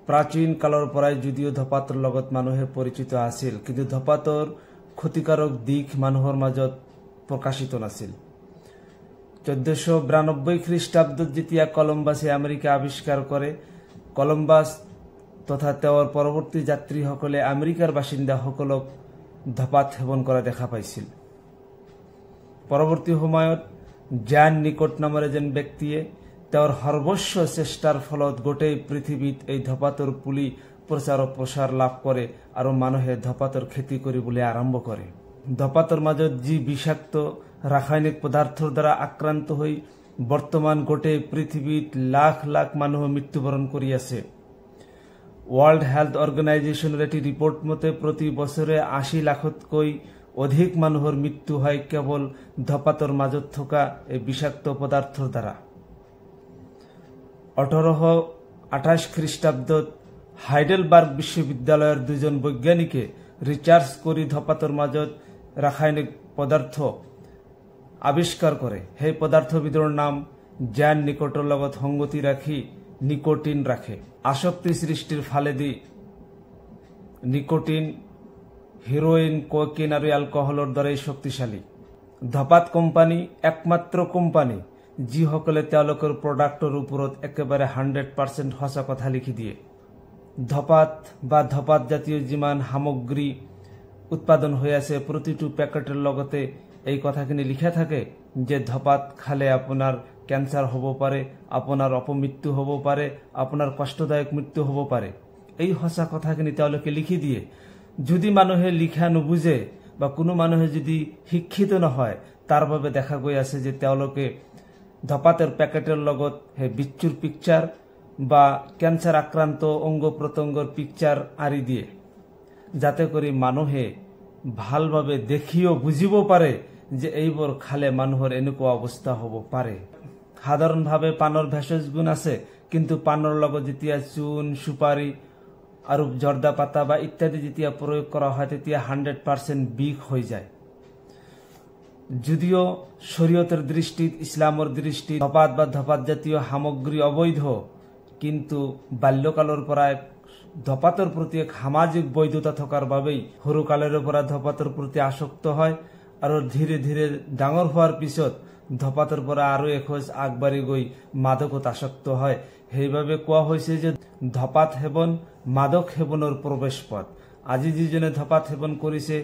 প্ৰাচীন কালৰ পৰাই যদিও ধপাতৰ লগত মানুহে পৰিচিত আছিল, কিন্তু ধপাতৰ ক্ষতিকাৰক দিশ মানুহৰ মাজত প্ৰকাশিত নাছিল। 1492 খ্ৰীষ্টাব্দত যেতিয়া কলম্বাছে আমেৰিকা আৱিষ্কাৰ কৰে, কলম্বাছ তথা তেওঁৰ পৰৱৰ্তী যাত্ৰীসকলে আমেৰিকাৰ বাসিন্দাসকলক ধপাত সেৱন কৰা দেখা পাইছিল। পৰৱৰ্তী সময়ত জন নিকট নামৰ এজন ব্যক্তিয়ে তেওঁৰ সৰ্বস্ব চেষ্টাৰ ফলত গোটেই পৃথিৱীত এই ধপাতৰ পুলি প্ৰচাৰ প্ৰসাৰ লাভ কৰে আৰু মানুহে ধপাতৰ খেতি কৰিবলৈ আৰম্ভ কৰে। ধপাতৰ মাজত যি বিষাক্ত ৰাসায়নিক পদাৰ্থৰ দ্বাৰা আক্ৰান্ত হৈ বৰ্তমান গোটেই পৃথিৱীত লাখ লাখ মানুহ মৃত্যুবৰণ কৰি আছে। ৱৰ্ল্ড হেল্থ অৰ্গেনাইজেশ্যনৰ এটি ৰিপৰ্ট মতে প্ৰতি বছৰে 80 লাখতকৈ অধিক মানুহৰ মৃত্যু হয় কেৱল ধপাতৰ মাজত থকা এই বিষাক্ত পদাৰ্থৰ দ্বাৰা। 1828 খ্ৰীষ্টাব্দত হাইডেলবাৰ্গ বিশ্ববিদ্যালয়ৰ দুজন বৈজ্ঞানিকে ৰিচাৰ্চ কৰি ধপাতৰ মাজত ৰাসায়নিক পদাৰ্থ আৱিষ্কাৰ কৰে। সেই পদাৰ্থবিধৰ নাম জন নিকটৰ লগত সংগতি ৰাখি নিকোটিন ৰাখে। আসক্তি সৃষ্টিৰ ফালেদি নিকোটিন হিৰোইন, কোকেইন আৰু এলকহলৰ দৰে শক্তিশালী। ধপাত কোম্পানী একমাত্ৰ কোম্পানী যিসকলে তেওঁলোকৰ প্ৰডাক্টৰ ওপৰত একেবাৰে 100% সঁচা কথা লিখি দিয়ে। ধপাত বা ধপাত জাতীয় যিমান সামগ্ৰী উৎপাদন হৈ আছে প্ৰতিটো পেকেটৰ লগতে এই কথাখিনি লিখা থাকে যে ধপাত খালে আপোনাৰ কেঞ্চাৰ হ'ব পাৰে, আপোনাৰ অপমৃত্যু হ'ব পাৰে, আপোনাৰ কষ্টদায়ক মৃত্যু হ'ব পাৰে। এই সঁচা কথাখিনি তেওঁলোকে লিখি দিয়ে। যদি মানুহে লিখা নুবুজে বা কোনো মানুহে যদি শিক্ষিত নহয়, তাৰ বাবে দেখা গৈ আছে যে তেওঁলোকে ধপাতৰ পেকেটৰ লগত সেই বিচ্ছুৰ পিকচাৰ বা কেঞ্চাৰ আক্ৰান্ত অংগ প্ৰত্যংগৰ পিকচাৰ আঁৰি দিয়ে, যাতে কৰি মানুহে ভালভাৱে দেখিও বুজিব পাৰে যে এইবোৰ খালে মানুহৰ এনেকুৱা অৱস্থা হ'ব পাৰে। সাধাৰণভাৱে পাণৰ ভেষজ গুণ আছে, কিন্তু পাণৰ লগত যেতিয়া চূণ, সুপাৰী আৰু জৰ্দা পাতা বা ইত্যাদি যেতিয়া প্ৰয়োগ কৰা হয় তেতিয়া 100% বিষ হৈ যায়। যদিও শৰীয়তৰ দৃষ্টিত, ইছলামৰ দৃষ্টিত ধপাত বা ধপাত জাতীয় সামগ্ৰী অবৈধ, কিন্তু বাল্যকালৰ পৰা ধপাতৰ প্ৰতি এক সামাজিক বৈধতা থকাৰ বাবেই সৰুকালৰে পৰা ধপাতৰ প্ৰতি আসক্ত হয় আৰু ধীৰে ধীৰে ডাঙৰ হোৱাৰ পিছত ধপাতৰ পৰা আৰু এখোজ আগবাঢ়ি গৈ মাদকত আসক্ত হয়। সেইবাবে কোৱা হৈছে যে ধপাত সেৱন মাদক সেৱনৰ প্ৰৱেশ পথ। আজি যিজনে ধপাত সেৱন কৰিছে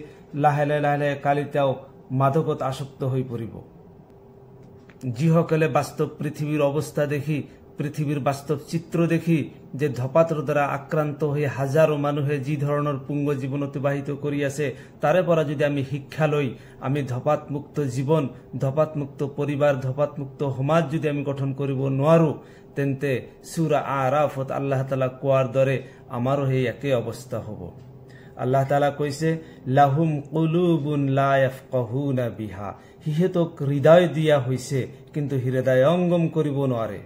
লাহে লাহে কালি তেওঁ মাদকত আসক্ত হৈ পৰিব। যিসকলে বাস্তৱ পৃথিৱীৰ অৱস্থা দেখি, পৃথিৱীৰ বাস্তৱ চিত্ৰ দেখি যে ধপাতৰ দ্বাৰা আক্ৰান্ত হৈ হাজাৰো মানুহে যি ধৰণৰ পুংগ জীৱন অতিবাহিত কৰি আছে, তাৰে পৰা যদি আমি শিক্ষা লৈ আমি ধপাতমুক্ত জীৱন, ধপাতমুক্ত পৰিবাৰ, ধপাতমুক্ত সমাজ যদি আমি গঠন কৰিব নোৱাৰো, তেন্তে সূৰা আৰাফত আল্লাহ তাআলা কোৱাৰ দৰে আমাৰো সেই একে অৱস্থা হ'ব। আল্লাহ তাআলা কৈছে, লাহুম কুলুবুন লা ইয়াফকাহুনা বিহা, সিহঁতক হৃদয় দিয়া হৈছে কিন্তু হৃদয়ঙ্গম কৰিব নোৱাৰে।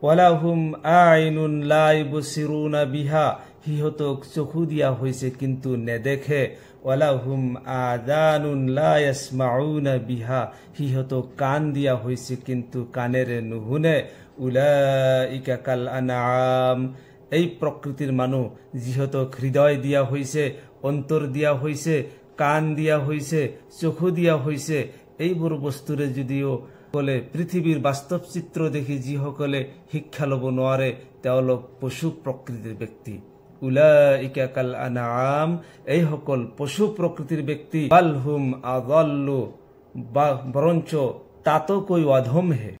ওয়ালাহুম আইনুন লা ইবছিৰুনা বিহা, সিহঁতক চকু দিয়া হৈছে কিন্তু নেদেখে। ওয়ালাহুম আযানুন লা ইয়াসমাউনা বিহা, সিহঁতক কাণ দিয়া হৈছে কিন্তু কাণেৰে নুশুনে। উলাইকা কাল আনআম, এই প্ৰকৃতিৰ মানুহ যিহঁতক হৃদয় দিয়া হৈছে, অন্তৰ দিয়া হৈছে, কাণ দিয়া হৈছে, চকু দিয়া হৈছে, এইবোৰ বস্তুৰে যদিও পৃথিৱীৰ বাস্তৱ চিত্ৰ দেখি যিসকলে শিক্ষা ল'ব নোৱাৰে তেওঁলোক পশু প্ৰকৃতিৰ ব্যক্তি। উলাইকা কাল আনআম, এইসকল পশু প্ৰকৃতিৰ ব্যক্তি। বাল হুম আযাল্লু, বৰঞ্চ তাতকৈ অধমহে।